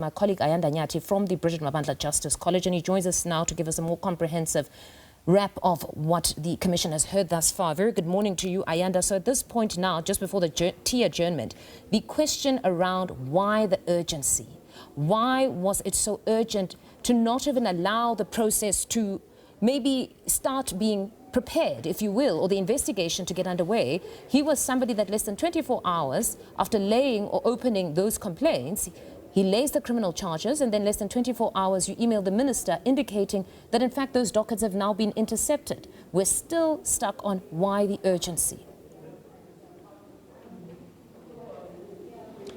My colleague Ayanda Nyathi from the Bridget Mabandla Justice College, and he joins us now to give us a more comprehensive wrap of what the Commission has heard thus far. Very good morning to you, Ayanda. So at this point now, just before the tea adjournment, the question around why the urgency? Why was it so urgent to not even allow the process to maybe start being prepared, if you will, or the investigation to get underway? He was somebody that less than 24 hours after laying or opening those complaints, he lays the criminal charges, and then less than 24 hours you email the minister indicating that in fact those dockets have now been intercepted. We're still stuck on why the urgency.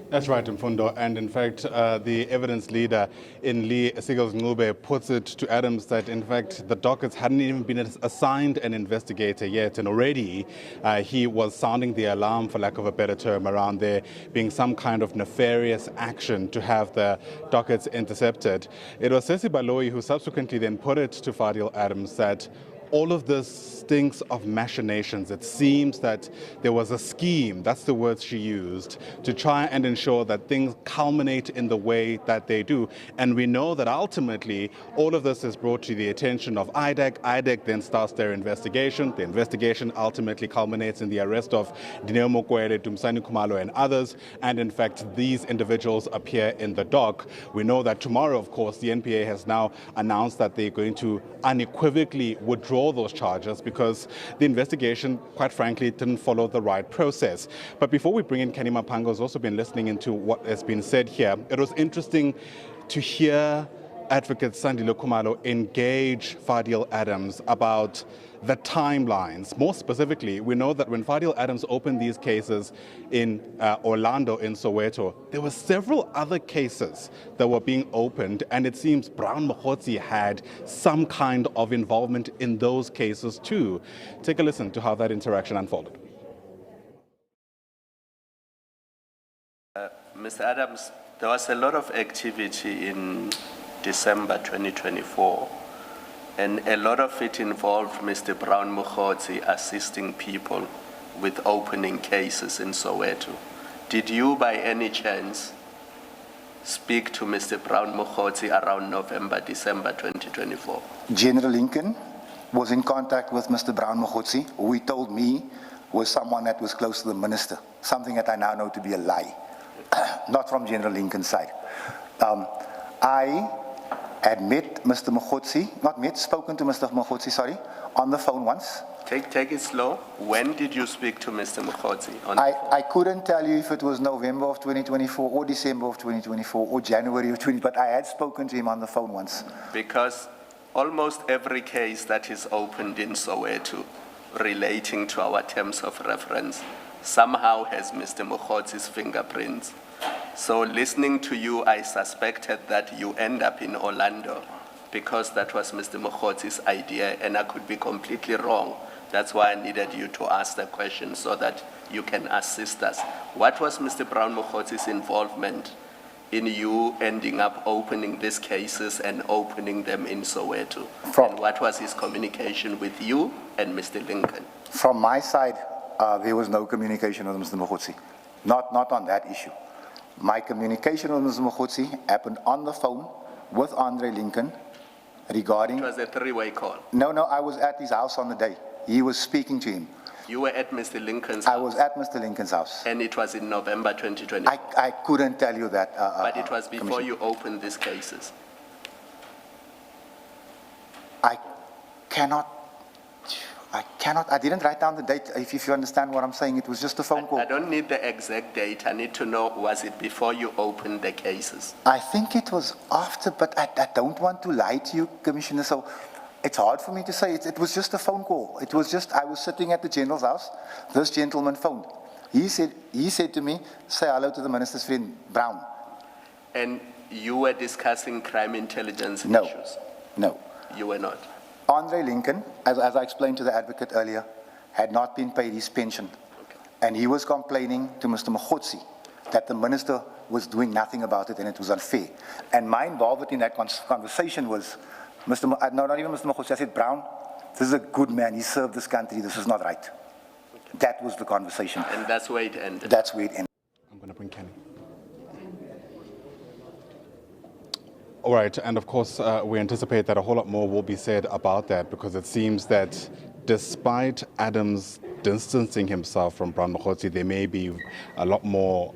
That's right, Mfundo. And in fact, the evidence leader in Lee Sigels Ngube puts it to Adams that in fact the dockets hadn't even been assigned an investigator yet, and already he was sounding the alarm, for lack of a better term, around there being some kind of nefarious action to have the dockets intercepted. It was Sesi Baloyi who subsequently then put it to Fadiel Adams that all of this stinks of machinations. It seems that there was a scheme, that's the words she used, to try and ensure that things culminate in the way that they do. And we know that ultimately all of this is brought to the attention of IDEC. IDEC then starts their investigation. The investigation ultimately culminates in the arrest of Dineo Mokoele, Dumsani Kumalo and others. And in fact, these individuals appear in the dock. We know that tomorrow, of course, the NPA has now announced that they're going to unequivocally withdraw those charges because the investigation, quite frankly, didn't follow the right process. But before we bring in Canny Maphanga, who's also been listening into what has been said here, it was interesting to hear Advocate Sandile Khumalo engage Fadiel Adams about the timelines. More specifically, we know that when Fadiel Adams opened these cases in Orlando, in Soweto, there were several other cases that were being opened, and it seems Brown Mokhotsi had some kind of involvement in those cases too. Take a listen to how that interaction unfolded. Mr. Adams, there was a lot of activity in December 2024, and a lot of it involved Mr. Brown Mokhotsi assisting people with opening cases in Soweto. Did you, by any chance, speak to Mr. Brown Mokhotsi around November, December 2024? General Lincoln was in contact with Mr. Brown Mokhotsi, who he told me was someone that was close to the minister, something that I now know to be a lie, not from General Lincoln's side. I had met Mr. Mokhotsi, spoken to Mr. Mokhotsi, sorry, on the phone once. Take it slow. When did you speak to Mr. Mokhotsi? I couldn't tell you if it was November of 2024 or December of 2024 or January of 20, but I had spoken to him on the phone once. Because almost every case that is opened in Soweto relating to our terms of reference somehow has Mr. Mokhotsi's fingerprints. So listening to you, I suspected that you end up in Orlando because that was Mr. Mokhotsi's idea, and I could be completely wrong. That's why I needed you to ask the question so that you can assist us. What was Mr. Brown Mokhotsi's involvement in you ending up opening these cases and opening them in Soweto? And what was his communication with you and Mr. Lincoln? From my side, there was no communication with Mr. Mokhotsi. Not on that issue. My communication with Mr. Mokhotsi happened on the phone with Andre Lincoln regarding... It was a three-way call. No, I was at his house on the day. He was speaking to him. You were at Mr. Lincoln's house? I was at Mr. Lincoln's house. And it was in November 2020? I couldn't tell you that. But it was before you opened these cases? I didn't write down the date, if you understand what I'm saying. It was just a phone call. I don't need the exact date. I need to know, was it before you opened the cases? I think it was after, but I don't want to lie to you, Commissioner, so it's hard for me to say. It was just a phone call. It was just, I was sitting at the General's house. This gentleman phoned. He said to me, say hello to the minister's friend, Brown. And you were discussing crime intelligence issues? No. You were not? Andre Lincoln, as I explained to the advocate earlier, had not been paid his pension. Okay. And he was complaining to Mr. Mokhotsi that the minister was doing nothing about it and it was unfair. And my involvement in that conversation was, not even Mr. Mokhotsi, I said, Brown, this is a good man, he served this country, this is not right. Okay. That was the conversation. And that's where it ended? That's where it ended. I'm going to bring Canny. All right, and of course, we anticipate that a whole lot more will be said about that, because it seems that despite Adams distancing himself from Brown Mokhotsi, there may be a lot more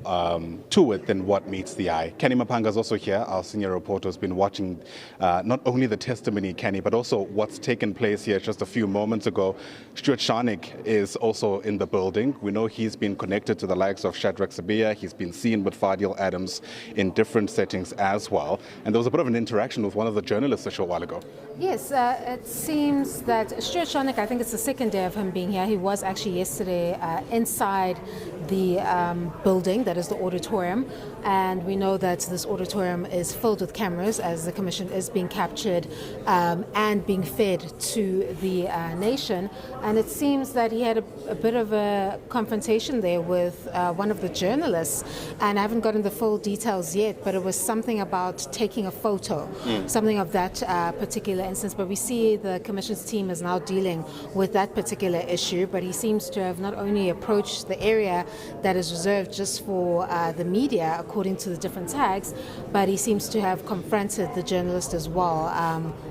to it than what meets the eye. Canny Maphanga is also here. Our senior reporter has been watching not only the testimony, Canny, but also what's taken place here just a few moments ago. Stuart Sharnik is also in the building. We know he's been connected to the likes of Shadrach Sibiya. He's been seen with Fadiel Adams in different settings as well. And there was a bit of an interaction with one of the journalists a short while ago. Yes, it seems that Stuart Sharnik, I think it's the second day of him being here. He was actually yesterday inside the building, that is the auditorium, and we know that this auditorium is filled with cameras as the commission is being captured and being fed to the nation. And it seems that he had a bit of a confrontation there with one of the journalists, and I haven't gotten the full details yet, but it was something about taking a photo, something of that particular instance. But we see the commission's team is now dealing with that particular issue, but he seems to have not only approached the area that is reserved just for the media, according to the different tags, but he seems to have confronted the journalist as well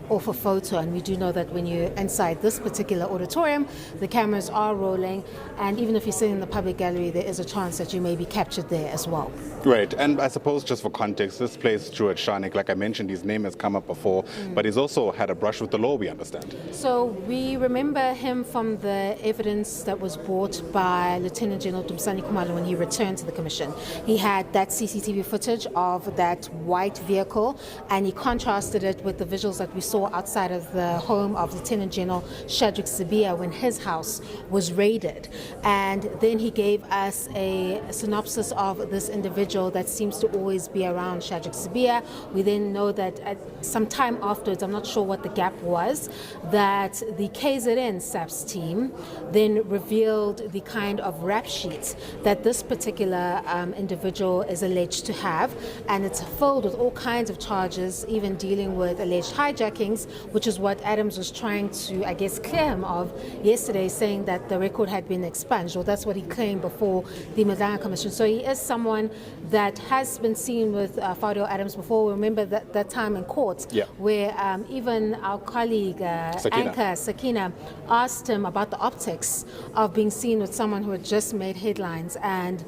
off a photo. And we do know that when you're inside this particular auditorium, the cameras are rolling, and even if you're sitting in the public gallery, there is a chance that you may be captured there as well. Right, and I suppose just for context, this place, Stuart Sharnik, like I mentioned, his name has come up before, but he's also had a brush with the law, we understand. So we remember him from the evidence that was brought by Lieutenant General Dumsani Khumalo when he returned to the commission. He had that CCTV footage of that white vehicle, and he contrasted it with the visuals that we saw outside of the home of Lieutenant General Shadrach Sibiya when his house was raided. And then he gave us a synopsis of this individual that seems to always be around Shadrach Sibiya. We then know that at some time afterwards, I'm not sure what the gap was, that the KZN SABC team then revealed the kind of rap sheet that this particular individual is alleged to have, and it's filled with all kinds of charges, even dealing with alleged hijackings, which is what Adams was trying to, I guess, clear him of yesterday, saying that the record had been expunged, or that's what he claimed before the Madlanga Commissionn. So he is someone that has been seen with Fadiel Adams before. Remember that time in court where even our colleague, anchor Sakina, asked him about the optics of being seen with someone who had just made headlines, and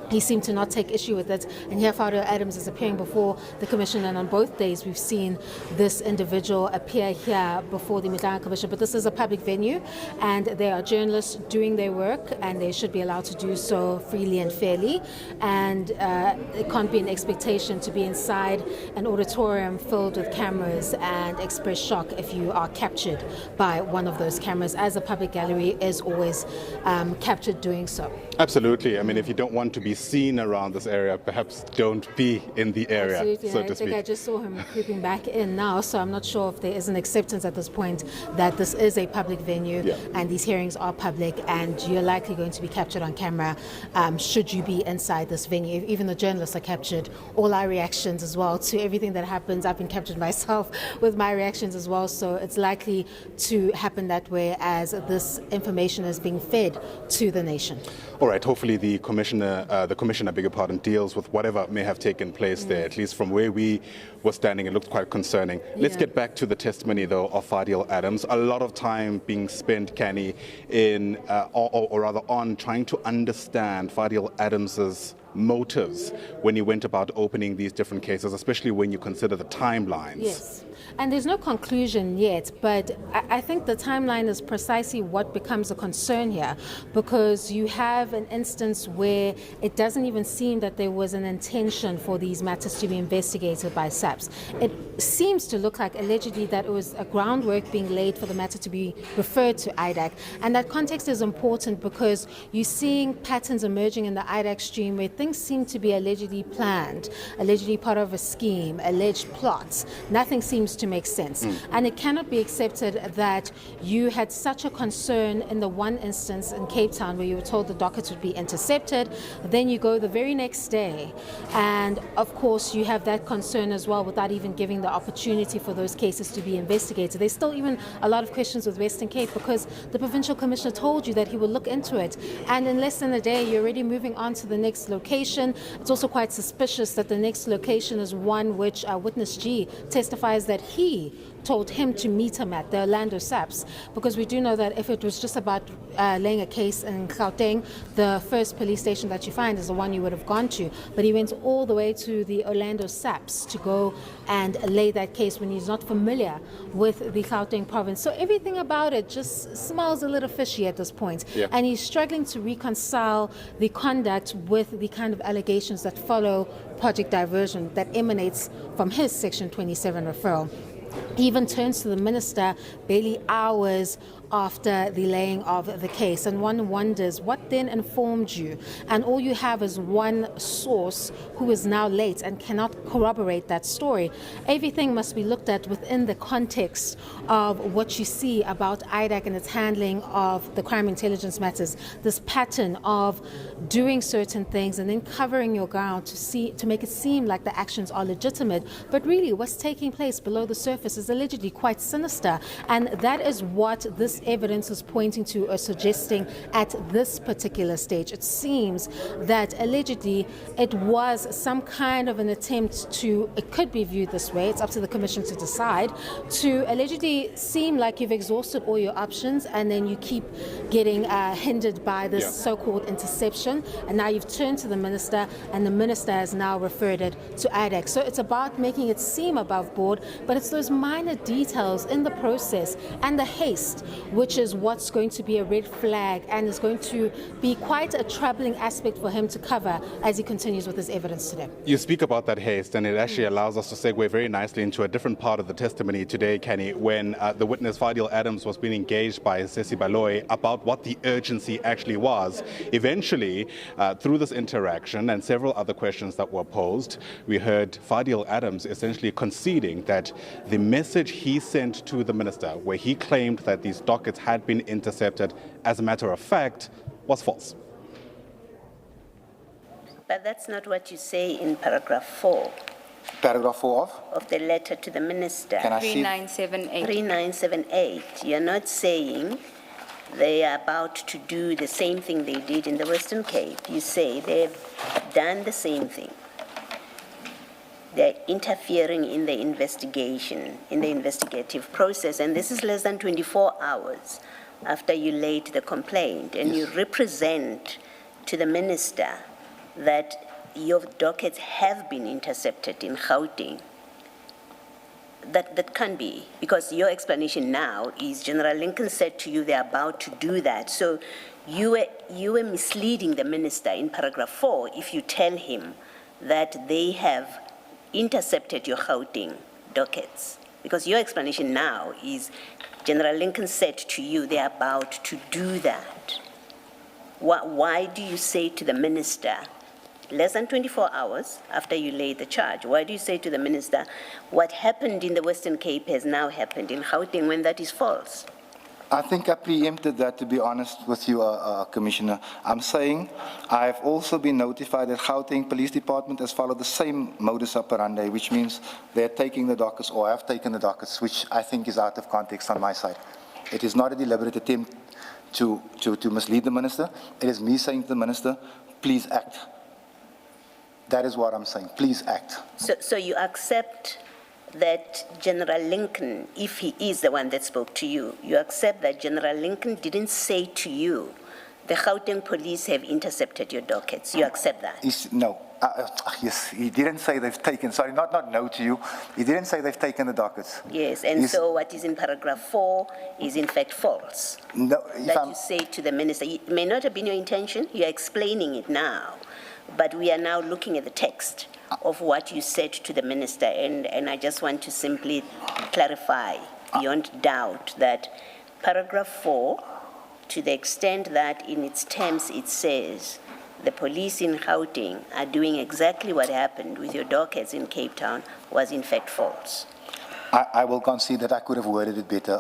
he seemed to not take issue with it. And here Fadiel Adams is appearing before the commission, and on both days we've seen this individual appear here before the Madlanga Commissionn. But this is a public venue, and there are journalists doing their work, and they should be allowed to do so freely and fairly. And it can't be an expectation to be inside an auditorium filled with cameras and express shock if you are captured by one of those cameras, as a public gallery is always captured doing so. Absolutely. I mean, if you don't want to be seen around this area, perhaps don't be in the area. Absolutely. So I to think speak. I just saw him creeping back in now, so I'm not sure if there is an acceptance at this point that this is a public venue and these hearings are public, and you're likely going to be captured on camera should you be inside this venue. Even the journalists are captured, all our reactions as well to everything that happens. I've been captured myself with my reactions as well, so it's likely to happen that way as this information is being fed to the nation. All right, hopefully the commissioner, beg your pardon, deals with whatever may have taken place there. At least from where we were standing, it looked quite concerning. Let's get back to the testimony, though, of Fadiel Adams. A lot of time being spent, Canny, in, or rather on trying to understand Fadiel Adams's motives when he went about opening these different cases, especially when you consider the timelines. Yes. And there's no conclusion yet, but I think the timeline is precisely what becomes a concern here, because you have an instance where it doesn't even seem that there was an intention for these matters to be investigated by SABC. It seems to look like allegedly that it was a groundwork being laid for the matter to be referred to IDAC. And that context is important because you're seeing patterns emerging in the IDAC stream where things seem to be allegedly planned, allegedly part of a scheme, alleged plots. Nothing seems to make sense. And it cannot be accepted that you had such a concern in the one instance in Cape Town where you were told the dockets would be intercepted. Then you go the very next day, and of course you have that concern as well without even giving the opportunity for those cases to be investigated. There's still even a lot of questions with Western Cape because the provincial commissioner told you that he will look into it, and in less than a day you're already moving on to the next location. location. It's also quite suspicious that the next location is one which witness G testifies that he told him to meet him at, the Orlando SABC, because we do know that if it was just about laying a case in Gauteng, the first police station that you find is the one you would have gone to. But he went all the way to the Orlando SABC to go and lay that case when he's not familiar with the Gauteng province. So everything about it just smells a little fishy at this point. Yeah. And he's struggling to reconcile the conduct with the kind of allegations that follow project diversion that emanates from his Section 27 referral. He even turns to the minister barely hours after the laying of the case, and one wonders what then informed you, and all you have is one source who is now late and cannot corroborate that story. Everything must be looked at within the context of what you see about IDAC and its handling of the crime intelligence matters, this pattern of doing certain things and then covering your ground to make it seem like the actions are legitimate, but really what's taking place below the surface is allegedly quite sinister, and that is what this evidence is pointing to or suggesting at this particular stage. It seems that allegedly it was some kind of an attempt to, it could be viewed this way, it's up to the Commission to decide, to allegedly seem like you've exhausted all your options and then you keep getting hindered by this so-called interception, and now you've turned to the minister and the minister has now referred it to IDAC. So it's about making it seem above board, but it's those minor details in the process and the haste which is what's going to be a red flag and is going to be quite a troubling aspect for him to cover as he continues with his evidence today. You speak about that haste, and it actually allows us to segue very nicely into a different part of the testimony today, Canny, when the witness Fadiel Adams was being engaged by Sesi Baloyi about what the urgency actually was. Eventually, through this interaction and several other questions that were posed, we heard Fadiel Adams essentially conceding that the message he sent to the minister, where he claimed that these dockets had been intercepted, as a matter of fact, was false. But that's not what you say in paragraph 4. Paragraph 4 of? Of the letter to the minister. Can I see? 3978. 3978. You're not saying they are about to do the same thing they did in the Western Cape. You say they've done the same thing. They're interfering in the investigation, in the investigative process, and this is less than 24 hours after you laid the complaint, and you represent to the minister that your dockets have been intercepted in Gauteng. That can be, because your explanation now is General Lincoln said to you they're about to do that. So you were misleading the minister in paragraph 4 if you tell him that they have intercepted your Gauteng dockets, because your explanation now is General Lincoln said to you they're about to do that. Why do you say to the minister, less than 24 hours after you laid the charge, why do you say to the minister, what happened in the Western Cape has now happened in Gauteng, when that is false? I think I preempted that, to be honest with you, Commissioner. I'm saying I've also been notified that Gauteng Police Department has followed the same modus operandi, which means they're taking the dockets or have taken the dockets, which I think is out of context on my side. It is not a deliberate attempt to mislead the minister. It is me saying to the minister, please act. That is what I'm saying, please act. So you accept that General Lincoln, if he is the one that spoke to you, you accept that General Lincoln didn't say to you, the Gauteng police have intercepted your dockets. You accept that? No. Yes, he didn't say they've taken, sorry, not no to you. He didn't say they've taken the dockets. Yes, and so what is in paragraph 4 is in fact false. No, that you say to the minister, it may not have been your intention, you're explaining it now, but we are now looking at the text of what you said to the minister, and I just want to simply clarify beyond doubt that paragraph 4, to the extent that in its terms it says the police in Gauteng are doing exactly what happened with your dockets in Cape Town, was in fact false. I will concede that I could have worded it better,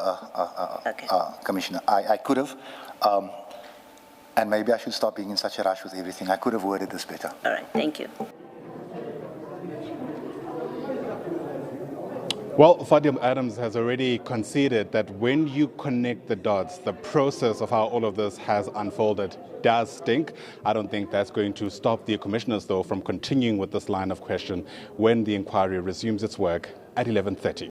Okay. Commissioner. I could have, and maybe I should stop being in such a rush with everything. I could have worded this better. All right, thank you. Well, Fadiel Adams has already conceded that when you connect the dots, the process of how all of this has unfolded does stink. I don't think that's going to stop the commissioners, though, from continuing with this line of question when the inquiry resumes its work at 11:30.